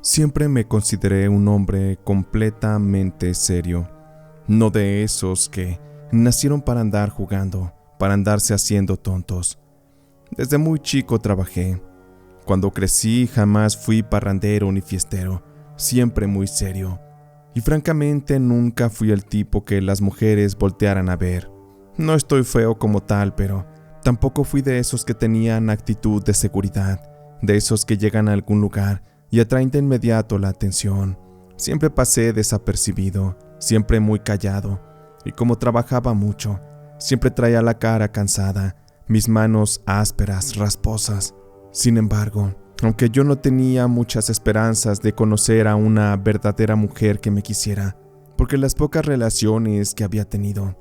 Siempre me consideré un hombre completamente serio, no de esos que nacieron para andar jugando, para andarse haciendo tontos. Desde muy chico trabajé. Cuando crecí jamás fui parrandero ni fiestero, siempre muy serio. Y francamente nunca fui el tipo que las mujeres voltearan a ver. No estoy feo como tal, pero tampoco fui de esos que tenían actitud de seguridad, de esos que llegan a algún lugar y atraen de inmediato la atención. Siempre pasé desapercibido, siempre muy callado, y como trabajaba mucho, siempre traía la cara cansada, mis manos ásperas, rasposas. Sin embargo, aunque yo no tenía muchas esperanzas de conocer a una verdadera mujer que me quisiera, porque las pocas relaciones que había tenido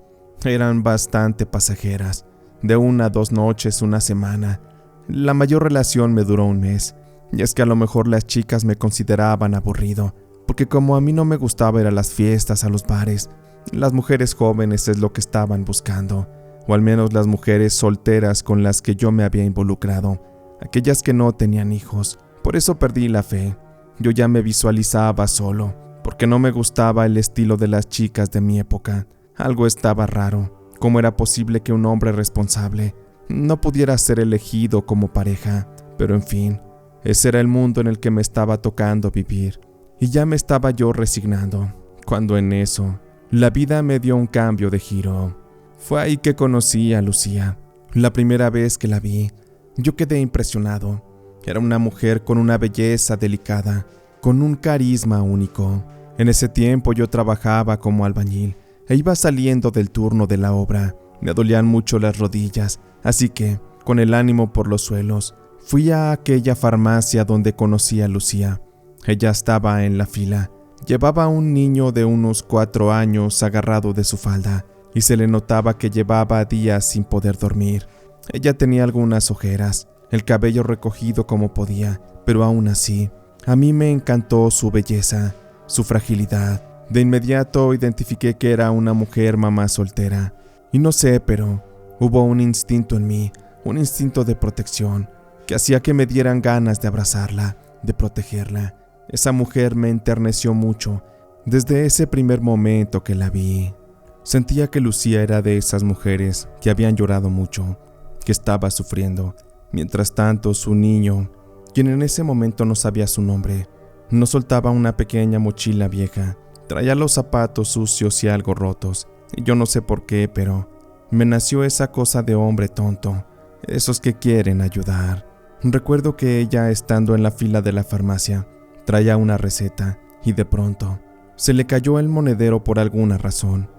eran bastante pasajeras, de 1 a 2 noches, una semana. La mayor relación me duró 1 mes, y es que a lo mejor las chicas me consideraban aburrido, porque como a mí no me gustaba ir a las fiestas, a los bares, las mujeres jóvenes es lo que estaban buscando, o al menos las mujeres solteras con las que yo me había involucrado, aquellas que no tenían hijos. Por eso perdí la fe. Yo ya me visualizaba solo, porque no me gustaba el estilo de las chicas de mi época. Algo estaba raro. ¿Cómo era posible que un hombre responsable no pudiera ser elegido como pareja? Pero en fin, ese era el mundo en el que me estaba tocando vivir, y ya me estaba yo resignando, cuando en eso, la vida me dio un cambio de giro. Fue ahí que conocí a Lucía. La primera vez que la vi, yo quedé impresionado. Era una mujer con una belleza delicada, con un carisma único. En ese tiempo yo trabajaba como albañil e iba saliendo del turno de la obra. Me dolían mucho las rodillas, así que, con el ánimo por los suelos, fui a aquella farmacia donde conocí a Lucía. Ella estaba en la fila. Llevaba a un niño de unos 4 años agarrado de su falda, y se le notaba que llevaba días sin poder dormir. Ella tenía algunas ojeras, el cabello recogido como podía, pero aún así, a mí me encantó su belleza, su fragilidad. De inmediato identifiqué que era una mujer mamá soltera. Y no sé, pero hubo un instinto en mí, un instinto de protección, que hacía que me dieran ganas de abrazarla, de protegerla. Esa mujer me enterneció mucho desde ese primer momento que la vi. Sentía que Lucía era de esas mujeres que habían llorado mucho, que estaba sufriendo. Mientras tanto, su niño, quien en ese momento no sabía su nombre, no soltaba una pequeña mochila vieja. Traía los zapatos sucios y algo rotos, y yo no sé por qué, pero me nació esa cosa de hombre tonto, esos que quieren ayudar. Recuerdo que ella, estando en la fila de la farmacia, traía una receta, y de pronto se le cayó el monedero por alguna razón.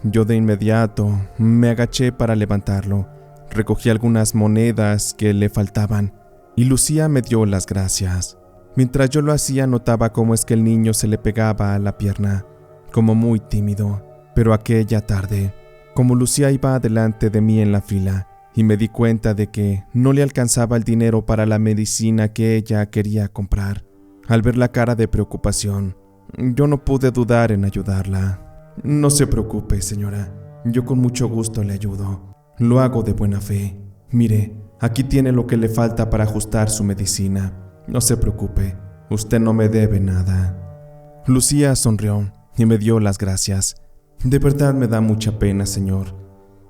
Yo de inmediato me agaché para levantarlo, recogí algunas monedas que le faltaban, y Lucía me dio las gracias. Mientras yo lo hacía notaba cómo es que el niño se le pegaba a la pierna, como muy tímido. Pero aquella tarde, como Lucía iba adelante de mí en la fila, y me di cuenta de que no le alcanzaba el dinero para la medicina que ella quería comprar, al ver la cara de preocupación, yo no pude dudar en ayudarla. No se preocupe, señora, yo con mucho gusto le ayudo. Lo hago de buena fe. Mire, aquí tiene lo que le falta para ajustar su medicina. No se preocupe, usted no me debe nada. Lucía sonrió y me dio las gracias. De verdad me da mucha pena, señor.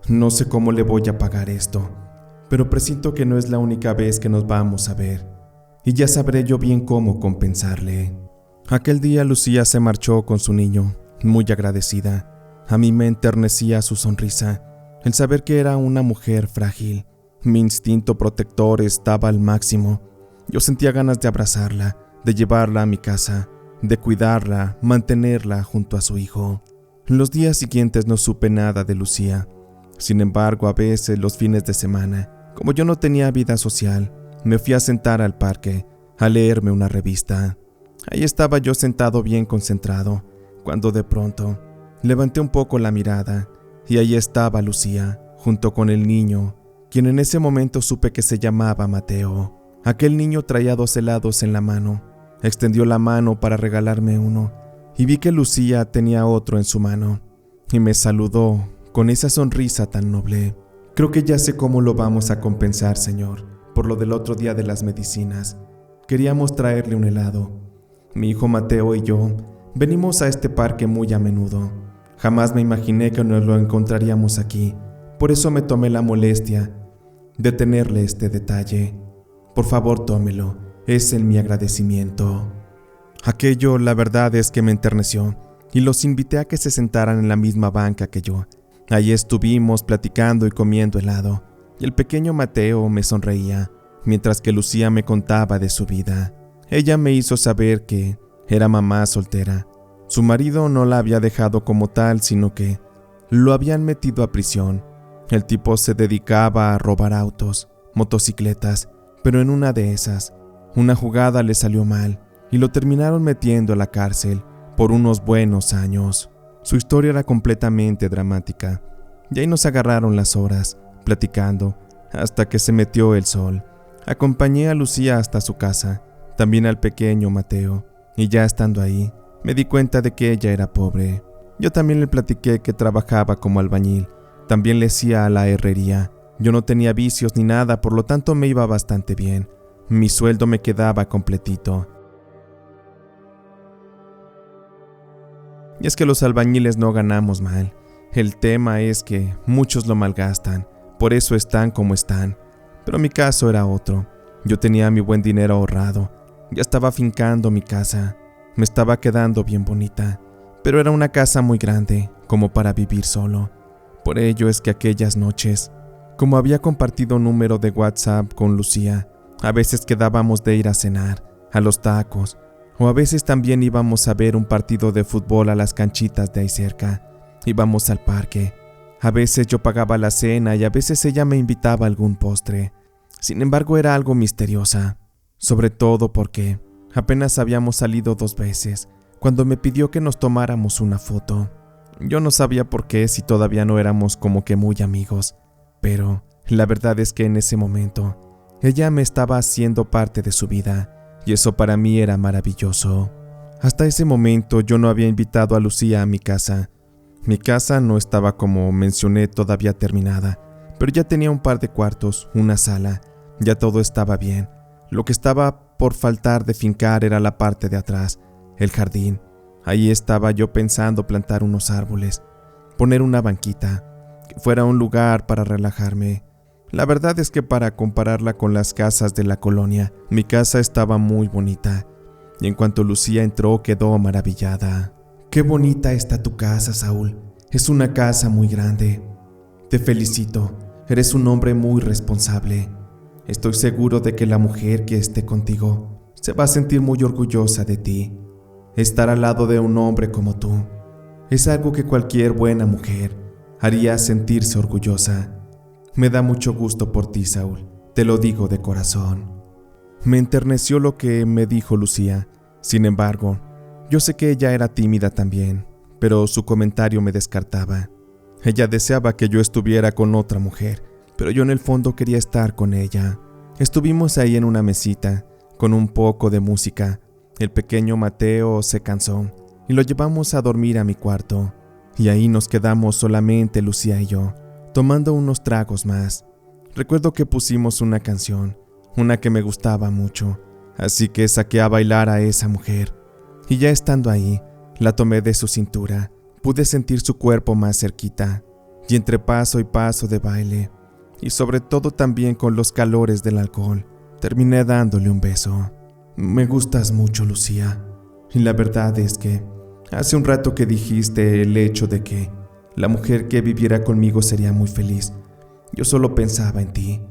No sé cómo le voy a pagar esto, pero presiento que no es la única vez que nos vamos a ver, y ya sabré yo bien cómo compensarle. Aquel día Lucía se marchó con su niño, muy agradecida. A mí me enternecía su sonrisa, el saber que era una mujer frágil. Mi instinto protector estaba al máximo. Yo sentía ganas de abrazarla, de llevarla a mi casa, de cuidarla, mantenerla junto a su hijo. Los días siguientes no supe nada de Lucía. Sin embargo, a veces los fines de semana, como yo no tenía vida social, me fui a sentar al parque, a leerme una revista. Ahí estaba yo sentado bien concentrado, cuando de pronto levanté un poco la mirada, y ahí estaba Lucía, junto con el niño, quien en ese momento supe que se llamaba Mateo. Aquel niño traía 2 helados en la mano. Extendió la mano para regalarme uno, y vi que Lucía tenía otro en su mano, y me saludó con esa sonrisa tan noble. Creo que ya sé cómo lo vamos a compensar, señor, por lo del otro día de las medicinas. Queríamos traerle un helado. Mi hijo Mateo y yo venimos a este parque muy a menudo. Jamás me imaginé que nos lo encontraríamos aquí. Por eso me tomé la molestia de tenerle este detalle. Por favor, tómelo. Es en mi agradecimiento. Aquello, la verdad es que me enterneció y los invité a que se sentaran en la misma banca que yo. Allí estuvimos platicando y comiendo helado, y el pequeño Mateo me sonreía, mientras que Lucía me contaba de su vida. Ella me hizo saber que era mamá soltera. Su marido no la había dejado como tal, sino que lo habían metido a prisión. El tipo se dedicaba a robar autos, motocicletas, pero en una de esas, una jugada le salió mal y lo terminaron metiendo a la cárcel por unos buenos años. Su historia era completamente dramática, y ahí nos agarraron las horas, platicando, hasta que se metió el sol. Acompañé a Lucía hasta su casa, también al pequeño Mateo, y ya estando ahí, me di cuenta de que ella era pobre. Yo también le platiqué que trabajaba como albañil, también le hacía a la herrería. Yo no tenía vicios ni nada, por lo tanto me iba bastante bien. Mi sueldo me quedaba completito. Y es que los albañiles no ganamos mal. El tema es que muchos lo malgastan, por eso están como están. Pero mi caso era otro. Yo tenía mi buen dinero ahorrado, ya estaba afincando mi casa. Me estaba quedando bien bonita, pero era una casa muy grande, como para vivir solo. Por ello es que aquellas noches, como había compartido número de WhatsApp con Lucía, a veces quedábamos de ir a cenar, a los tacos, o a veces también íbamos a ver un partido de fútbol a las canchitas de ahí cerca. Íbamos al parque. A veces yo pagaba la cena y a veces ella me invitaba a algún postre. Sin embargo, era algo misteriosa, sobre todo porque apenas habíamos salido 2 veces, cuando me pidió que nos tomáramos una foto. Yo no sabía por qué si todavía no éramos como que muy amigos, pero la verdad es que en ese momento ella me estaba haciendo parte de su vida. Y eso para mí era maravilloso. Hasta ese momento yo no había invitado a Lucía a mi casa. Mi casa no estaba, como mencioné, todavía terminada, pero ya tenía un par de cuartos, una sala, ya todo estaba bien. Lo que estaba por faltar de fincar era la parte de atrás, el jardín. Ahí estaba yo pensando plantar unos árboles, poner una banquita, que fuera un lugar para relajarme. La verdad es que para compararla con las casas de la colonia, mi casa estaba muy bonita, y en cuanto Lucía entró quedó maravillada. «Qué bonita está tu casa, Saúl. Es una casa muy grande. Te felicito, eres un hombre muy responsable. Estoy seguro de que la mujer que esté contigo se va a sentir muy orgullosa de ti. Estar al lado de un hombre como tú es algo que cualquier buena mujer haría sentirse orgullosa. Me da mucho gusto por ti, Saúl, te lo digo de corazón». Me enterneció lo que me dijo Lucía. Sin embargo, yo sé que ella era tímida también, pero su comentario me descartaba. Ella deseaba que yo estuviera con otra mujer, pero yo en el fondo quería estar con ella. Estuvimos ahí en una mesita, con un poco de música. El pequeño Mateo se cansó y lo llevamos a dormir a mi cuarto. Y ahí nos quedamos solamente Lucía y yo, tomando unos tragos más. Recuerdo que pusimos una canción, una que me gustaba mucho, así que saqué a bailar a esa mujer. Y ya estando ahí, la tomé de su cintura, pude sentir su cuerpo más cerquita, y entre paso y paso de baile, y sobre todo también con los calores del alcohol, terminé dándole un beso. Me gustas mucho, Lucía, y la verdad es que hace un rato que dijiste el hecho de que la mujer que viviera conmigo sería muy feliz. Yo solo pensaba en ti.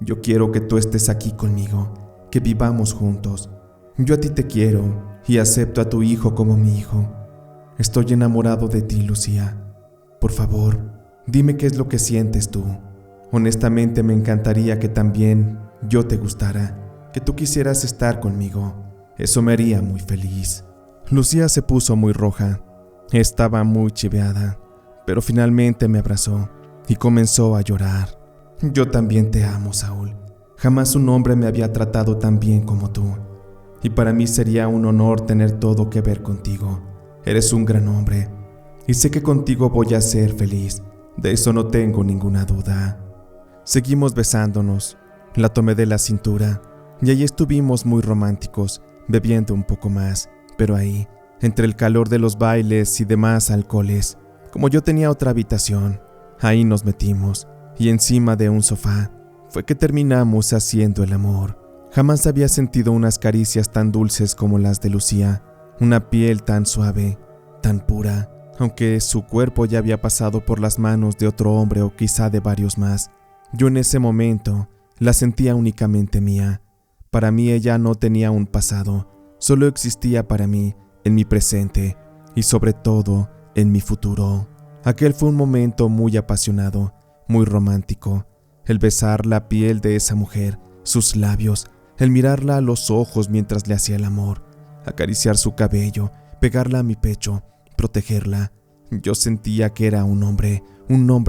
Yo quiero que tú estés aquí conmigo, que vivamos juntos. Yo a ti te quiero y acepto a tu hijo como mi hijo. Estoy enamorado de ti, Lucía. Por favor, dime qué es lo que sientes tú. Honestamente me encantaría que también yo te gustara, que tú quisieras estar conmigo. Eso me haría muy feliz. Lucía se puso muy roja. Estaba muy chiveada, pero finalmente me abrazó y comenzó a llorar. Yo también te amo, Saúl. Jamás un hombre me había tratado tan bien como tú. Y para mí sería un honor tener todo que ver contigo. Eres un gran hombre. Y sé que contigo voy a ser feliz. De eso no tengo ninguna duda. Seguimos besándonos. La tomé de la cintura. Y allí estuvimos muy románticos, bebiendo un poco más, Pero ahí, entre el calor de los bailes y demás alcoholes, como yo tenía otra habitación, ahí nos metimos, y encima de un sofá fue que terminamos haciendo el amor. Jamás había sentido unas caricias tan dulces como las de Lucía, una piel tan suave, tan pura, aunque su cuerpo ya había pasado por las manos de otro hombre o quizá de varios más. Yo en ese momento la sentía únicamente mía. Para mí ella no tenía un pasado, solo existía para mí, en mi presente y sobre todo en mi futuro. Aquel fue un momento muy apasionado, muy romántico. El besar la piel de esa mujer, sus labios, el mirarla a los ojos mientras le hacía el amor, acariciar su cabello, pegarla a mi pecho, protegerla. Yo sentía que era un hombre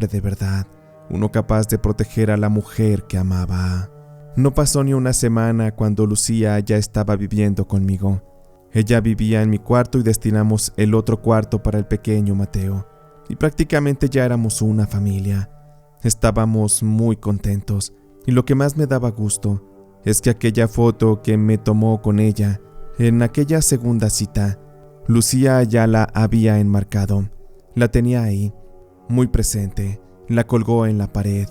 de verdad, uno capaz de proteger a la mujer que amaba. No pasó ni una semana cuando Lucía ya estaba viviendo conmigo. Ella vivía en mi cuarto y destinamos el otro cuarto para el pequeño Mateo. Y prácticamente ya éramos una familia. Estábamos muy contentos y lo que más me daba gusto es que aquella foto que me tomó con ella en aquella segunda cita, Lucía ya la había enmarcado. La tenía ahí, muy presente, la colgó en la pared.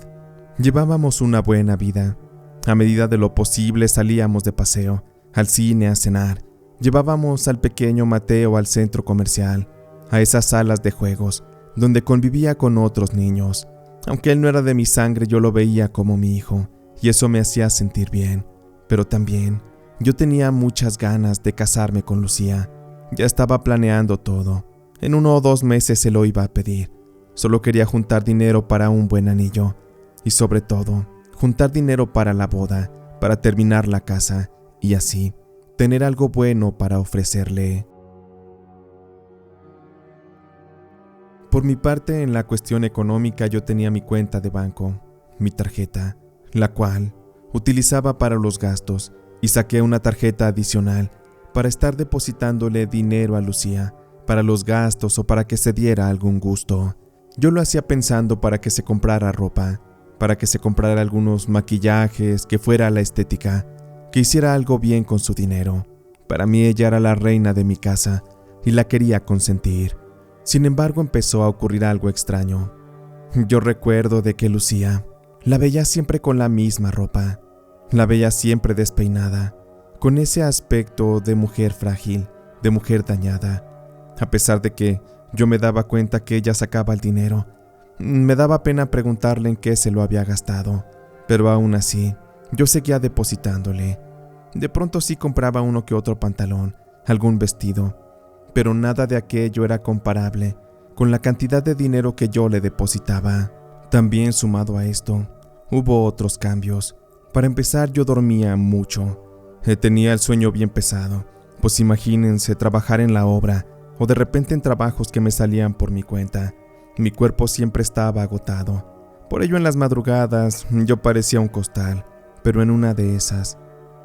Llevábamos una buena vida. A medida de lo posible salíamos de paseo, al cine, a cenar. Llevábamos al pequeño Mateo al centro comercial, a esas salas de juegos, donde convivía con otros niños. Aunque él no era de mi sangre, yo lo veía como mi hijo, y eso me hacía sentir bien. Pero también, yo tenía muchas ganas de casarme con Lucía. Ya estaba planeando todo. En 1 o 2 meses se lo iba a pedir. Solo quería juntar dinero para un buen anillo. Y sobre todo, juntar dinero para la boda, para terminar la casa, y así, tener algo bueno para ofrecerle. Por mi parte, en la cuestión económica yo tenía mi cuenta de banco, mi tarjeta, la cual utilizaba para los gastos, y saqué una tarjeta adicional para estar depositándole dinero a Lucía, para los gastos o para que se diera algún gusto. Yo lo hacía pensando para que se comprara ropa, para que se comprara algunos maquillajes, que fuera la estética, que hiciera algo bien con su dinero. Para mí ella era la reina de mi casa y la quería consentir. Sin embargo, empezó a ocurrir algo extraño. Yo recuerdo de que Lucía la veía siempre con la misma ropa, la veía siempre despeinada, con ese aspecto de mujer frágil, de mujer dañada. A pesar de que yo me daba cuenta que ella sacaba el dinero, me daba pena preguntarle en qué se lo había gastado, pero aún así, yo seguía depositándole. De pronto sí compraba uno que otro pantalón, algún vestido, pero nada de aquello era comparable con la cantidad de dinero que yo le depositaba. También sumado a esto, hubo otros cambios. Para empezar, yo dormía mucho. Tenía el sueño bien pesado, pues imagínense trabajar en la obra o de repente en trabajos que me salían por mi cuenta. Mi cuerpo siempre estaba agotado. Por ello en las madrugadas yo parecía un costal, pero en una de esas,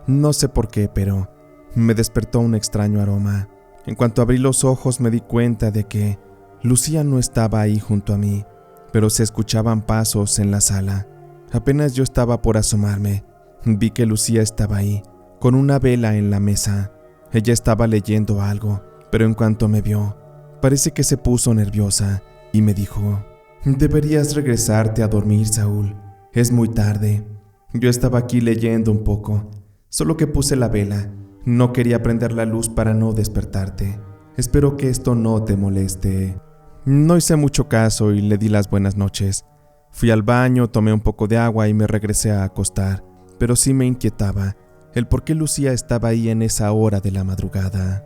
no sé por qué, pero me despertó un extraño aroma. En cuanto abrí los ojos me di cuenta de que Lucía no estaba ahí junto a mí, pero se escuchaban pasos en la sala. Apenas yo estaba por asomarme, vi que Lucía estaba ahí, con una vela en la mesa. Ella estaba leyendo algo, pero en cuanto me vio, parece que se puso nerviosa y me dijo: «Deberías regresarte a dormir, Saúl. Es muy tarde. Yo estaba aquí leyendo un poco, solo que puse la vela. No quería prender la luz para no despertarte. Espero que esto no te moleste». No hice mucho caso y le di las buenas noches. Fui al baño, tomé un poco de agua y me regresé a acostar, pero sí me inquietaba el por qué Lucía estaba ahí en esa hora de la madrugada.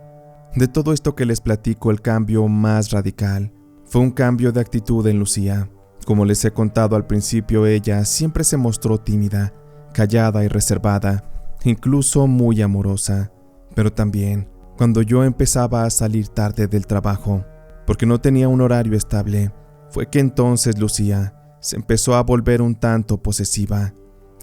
De todo esto que les platico, el cambio más radical fue un cambio de actitud en Lucía. Como les he contado al principio, ella siempre se mostró tímida, callada y reservada, incluso muy amorosa. Pero también, cuando yo empezaba a salir tarde del trabajo, porque no tenía un horario estable, fue que entonces Lucía se empezó a volver un tanto posesiva,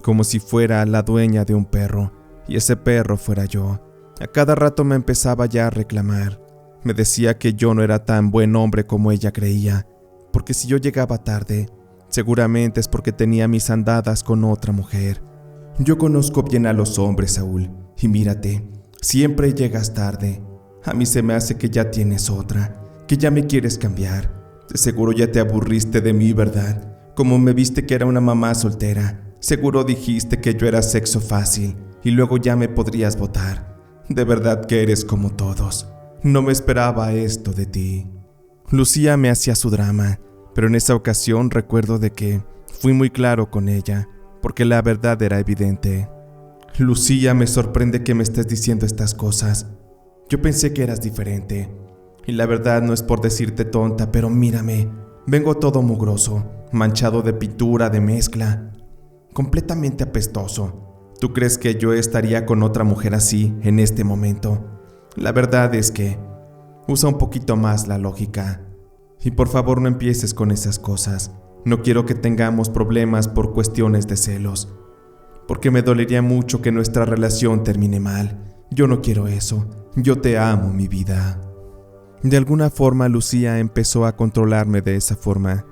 como si fuera la dueña de un perro, y ese perro fuera yo. A cada rato me empezaba ya a reclamar. Me decía que yo no era tan buen hombre como ella creía, porque si yo llegaba tarde, seguramente es porque tenía mis andadas con otra mujer. Yo conozco bien a los hombres, Saúl, y mírate, siempre llegas tarde. A mí se me hace que ya tienes otra, que ya me quieres cambiar. De seguro ya te aburriste de mí, ¿verdad? Como me viste que era una mamá soltera, seguro dijiste que yo era sexo fácil y luego ya me podrías botar. De verdad que eres como todos. No me esperaba esto de ti. Lucía me hacía su drama, pero en esa ocasión recuerdo de que fui muy claro con ella, porque la verdad era evidente. Lucía, me sorprende que me estés diciendo estas cosas. Yo pensé que eras diferente. Y la verdad no es por decirte tonta, pero mírame, vengo todo mugroso, manchado de pintura, de mezcla, completamente apestoso. ¿Tú crees que yo estaría con otra mujer así en este momento? La verdad es que usa un poquito más la lógica. Y por favor no empieces con esas cosas. No quiero que tengamos problemas por cuestiones de celos, porque me dolería mucho que nuestra relación termine mal. Yo no quiero eso. Yo te amo, mi vida. De alguna forma Lucía empezó a controlarme de esa forma.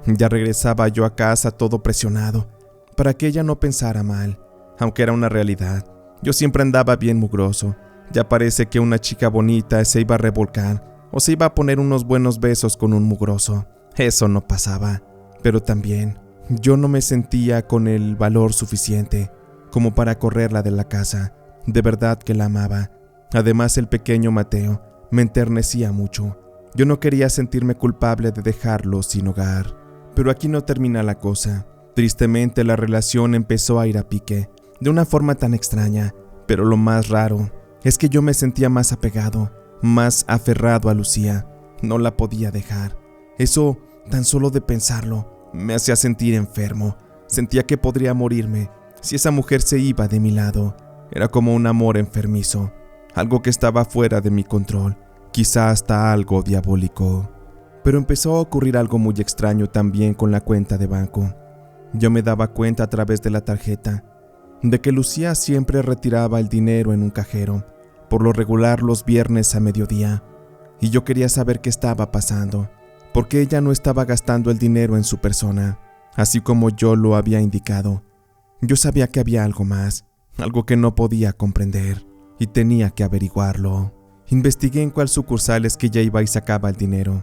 Ya regresaba yo a casa todo presionado, para que ella no pensara mal, aunque era una realidad. Yo siempre andaba bien mugroso. Ya parece que una chica bonita se iba a revolcar o se iba a poner unos buenos besos con un mugroso. Eso no pasaba. Pero también yo no me sentía con el valor suficiente como para correrla de la casa. De verdad que la amaba. Además, el pequeño Mateo me enternecía mucho. Yo no quería sentirme culpable de dejarlo sin hogar. Pero aquí no termina la cosa. Tristemente, la relación empezó a ir a pique, de una forma tan extraña. Pero lo más raro es que yo me sentía más apegado, más aferrado a Lucía. No la podía dejar. Eso, tan solo de pensarlo, me hacía sentir enfermo. Sentía que podría morirme si esa mujer se iba de mi lado. Era como un amor enfermizo, algo que estaba fuera de mi control, quizá hasta algo diabólico. Pero empezó a ocurrir algo muy extraño también con la cuenta de banco. Yo me daba cuenta a través de la tarjeta de que Lucía siempre retiraba el dinero en un cajero, por lo regular los viernes a mediodía, y yo quería saber qué estaba pasando, porque ella no estaba gastando el dinero en su persona, así como yo lo había indicado. Yo sabía que había algo más, algo que no podía comprender, y tenía que averiguarlo. Investigué en cuál sucursal es que ella iba y sacaba el dinero,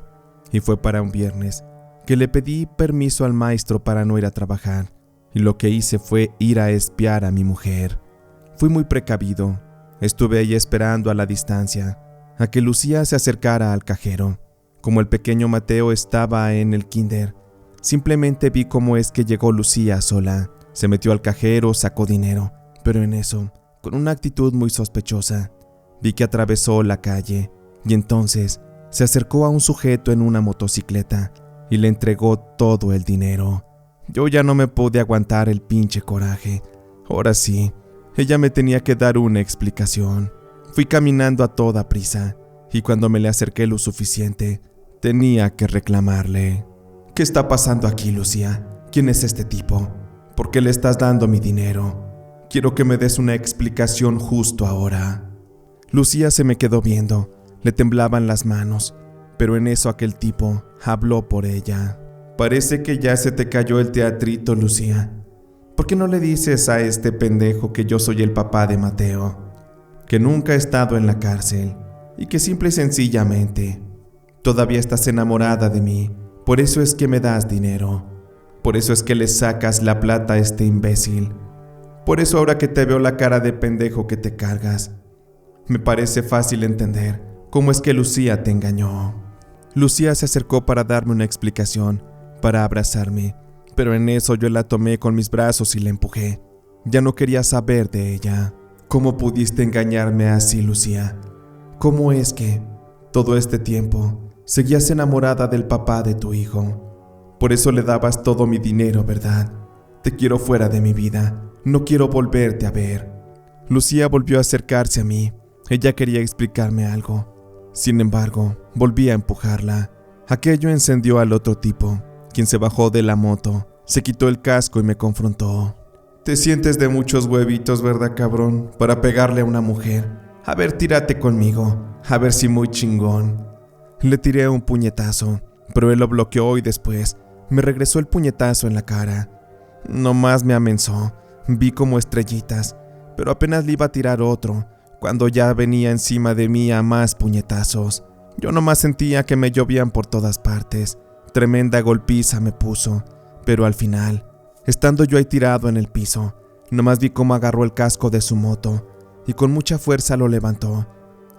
y fue para un viernes que le pedí permiso al maestro para no ir a trabajar, y lo que hice fue ir a espiar a mi mujer. Fui muy precavido. Estuve ahí esperando a la distancia a que Lucía se acercara al cajero. Como el pequeño Mateo estaba en el kinder, simplemente vi cómo es que llegó Lucía sola. Se metió al cajero, sacó dinero, pero en eso, con una actitud muy sospechosa, vi que atravesó la calle y entonces se acercó a un sujeto en una motocicleta y le entregó todo el dinero. Yo ya no me pude aguantar el pinche coraje. Ahora sí, ella me tenía que dar una explicación. Fui caminando a toda prisa y cuando me le acerqué lo suficiente, tenía que reclamarle. ¿Qué está pasando aquí, Lucía? ¿Quién es este tipo? ¿Por qué le estás dando mi dinero? Quiero que me des una explicación justo ahora. Lucía se me quedó viendo, le temblaban las manos, pero en eso aquel tipo habló por ella. Parece que ya se te cayó el teatrito, Lucía. ¿Por qué no le dices a este pendejo que yo soy el papá de Mateo? Que nunca he estado en la cárcel y que simple y sencillamente todavía estás enamorada de mí. Por eso es que me das dinero. Por eso es que le sacas la plata a este imbécil. Por eso ahora que te veo la cara de pendejo que te cargas, me parece fácil entender cómo es que Lucía te engañó. Lucía se acercó para darme una explicación, para abrazarme, pero en eso yo la tomé con mis brazos y la empujé. Ya no quería saber de ella. ¿Cómo pudiste engañarme así, Lucía? ¿Cómo es que todo este tiempo seguías enamorada del papá de tu hijo? Por eso le dabas todo mi dinero, ¿verdad? Te quiero fuera de mi vida. No quiero volverte a ver. Lucía volvió a acercarse a mí. Ella quería explicarme algo. Sin embargo, volví a empujarla. Aquello encendió al otro tipo, quien se bajó de la moto, se quitó el casco y me confrontó. Te sientes de muchos huevitos, ¿verdad, cabrón? Para pegarle a una mujer. A ver, tírate conmigo. A ver si muy chingón. Le tiré un puñetazo, pero él lo bloqueó y después me regresó el puñetazo en la cara. Nomás me amenazó. Vi como estrellitas, pero apenas le iba a tirar otro, cuando ya venía encima de mí a más puñetazos. Yo nomás sentía que me llovían por todas partes. Tremenda golpiza me puso, pero al final, estando yo ahí tirado en el piso, nomás vi cómo agarró el casco de su moto y con mucha fuerza lo levantó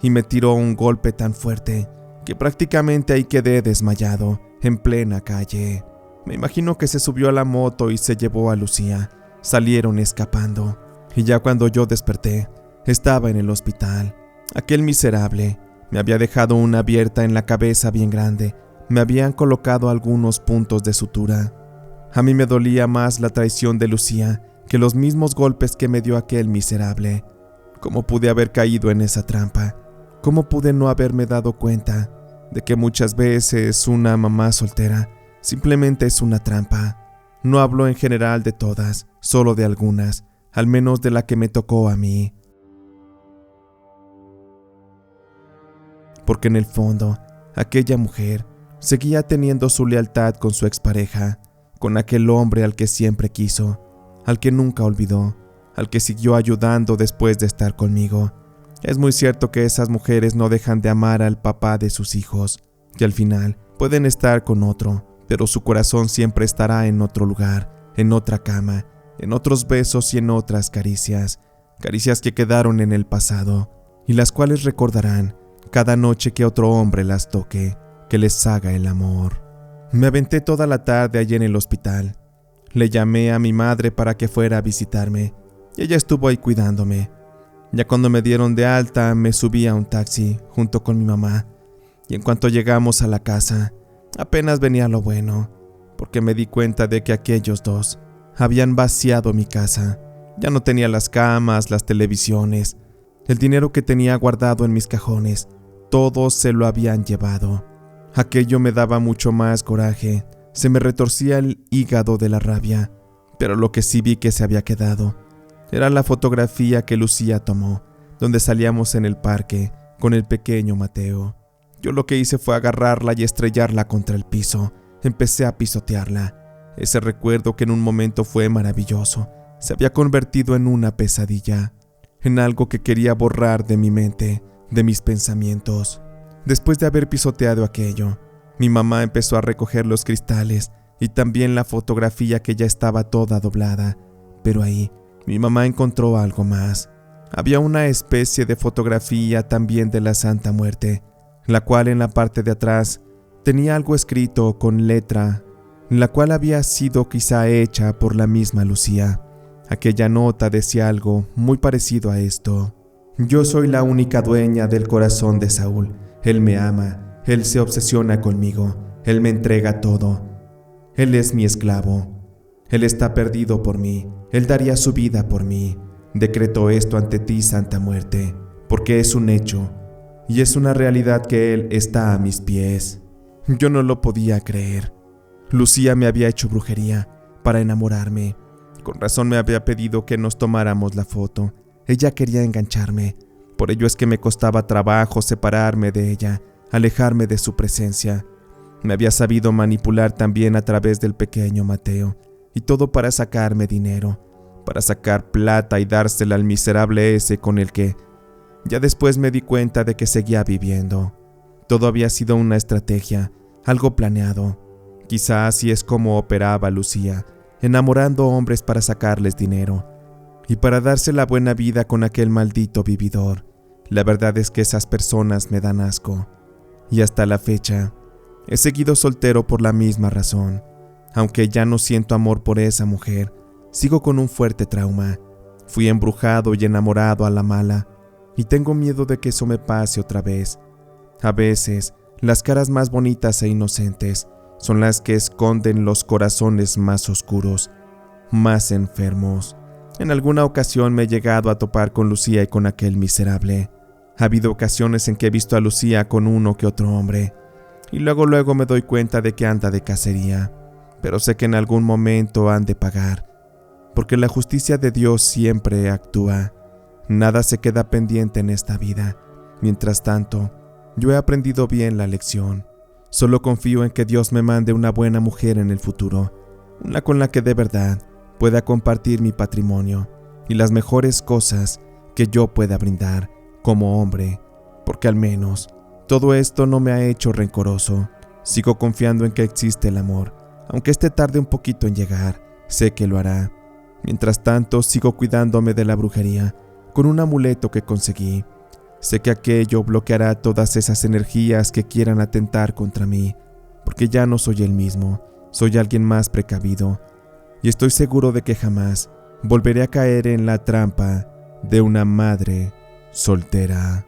y me tiró un golpe tan fuerte que prácticamente ahí quedé desmayado en plena calle. Me imagino que se subió a la moto y se llevó a Lucía. Salieron escapando y ya cuando yo desperté, estaba en el hospital. Aquel miserable me había dejado una abierta en la cabeza bien grande. Me habían colocado algunos puntos de sutura. A mí me dolía más la traición de Lucía que los mismos golpes que me dio aquel miserable. ¿Cómo pude haber caído en esa trampa? ¿Cómo pude no haberme dado cuenta de que muchas veces una mamá soltera simplemente es una trampa? No hablo en general de todas, solo de algunas, al menos de la que me tocó a mí. Porque en el fondo, aquella mujer seguía teniendo su lealtad con su expareja, con aquel hombre al que siempre quiso, al que nunca olvidó, al que siguió ayudando después de estar conmigo. Es muy cierto que esas mujeres no dejan de amar al papá de sus hijos, y al final pueden estar con otro, pero su corazón siempre estará en otro lugar, en otra cama, en otros besos y en otras caricias, caricias que quedaron en el pasado, y las cuales recordarán cada noche que otro hombre las toque, que les haga el amor. Me aventé toda la tarde allí en el hospital. Le llamé a mi madre para que fuera a visitarme, y ella estuvo ahí cuidándome. Ya cuando me dieron de alta, me subí a un taxi junto con mi mamá, y en cuanto llegamos a la casa, apenas venía lo bueno, porque me di cuenta de que aquellos dos habían vaciado mi casa. Ya no tenía las camas, las televisiones, el dinero que tenía guardado en mis cajones, todo se lo habían llevado. Aquello me daba mucho más coraje, se me retorcía el hígado de la rabia, pero lo que sí vi que se había quedado era la fotografía que Lucía tomó, donde salíamos en el parque con el pequeño Mateo. Yo lo que hice fue agarrarla y estrellarla contra el piso. Empecé a pisotearla. Ese recuerdo que en un momento fue maravilloso, se había convertido en una pesadilla, en algo que quería borrar de mi mente, de mis pensamientos. Después de haber pisoteado aquello, mi mamá empezó a recoger los cristales y también la fotografía que ya estaba toda doblada, pero ahí mi mamá encontró algo más. Había una especie de fotografía también de la Santa Muerte, la cual en la parte de atrás tenía algo escrito con letra, la cual había sido quizá hecha por la misma Lucía. Aquella nota decía algo muy parecido a esto: yo soy la única dueña del corazón de Saúl. Él me ama, él se obsesiona conmigo, él me entrega todo. Él es mi esclavo. Él está perdido por mí, él daría su vida por mí. Decreto esto ante ti, Santa Muerte, porque es un hecho, y es una realidad que él está a mis pies. Yo no lo podía creer. Lucía me había hecho brujería para enamorarme. Con razón me había pedido que nos tomáramos la foto. Ella quería engancharme. Por ello es que me costaba trabajo separarme de ella, alejarme de su presencia. Me había sabido manipular también a través del pequeño Mateo, y todo para sacarme dinero, para sacar plata y dársela al miserable ese con el que ya después me di cuenta de que seguía viviendo. Todo había sido una estrategia, algo planeado. Quizá así es como operaba Lucía, enamorando hombres para sacarles dinero y para darse la buena vida con aquel maldito vividor. La verdad es que esas personas me dan asco, y hasta la fecha he seguido soltero por la misma razón. Aunque ya no siento amor por esa mujer, sigo con un fuerte trauma. Fui embrujado y enamorado a la mala, y tengo miedo de que eso me pase otra vez. A veces, las caras más bonitas e inocentes son las que esconden los corazones más oscuros, más enfermos. En alguna ocasión me he llegado a topar con Lucía y con aquel miserable. Ha habido ocasiones en que he visto a Lucía con uno que otro hombre, y luego me doy cuenta de que anda de cacería, pero sé que en algún momento han de pagar, porque la justicia de Dios siempre actúa. Nada se queda pendiente en esta vida. Mientras tanto, yo he aprendido bien la lección. Solo confío en que Dios me mande una buena mujer en el futuro, una con la que de verdad pueda compartir mi patrimonio y las mejores cosas que yo pueda brindar, como hombre, porque al menos todo esto no me ha hecho rencoroso. Sigo confiando en que existe el amor, aunque esté tarde un poquito en llegar, sé que lo hará. Mientras tanto, sigo cuidándome de la brujería con un amuleto que conseguí. Sé que aquello bloqueará todas esas energías que quieran atentar contra mí, porque ya no soy el mismo, soy alguien más precavido, y estoy seguro de que jamás volveré a caer en la trampa de una madre soltera.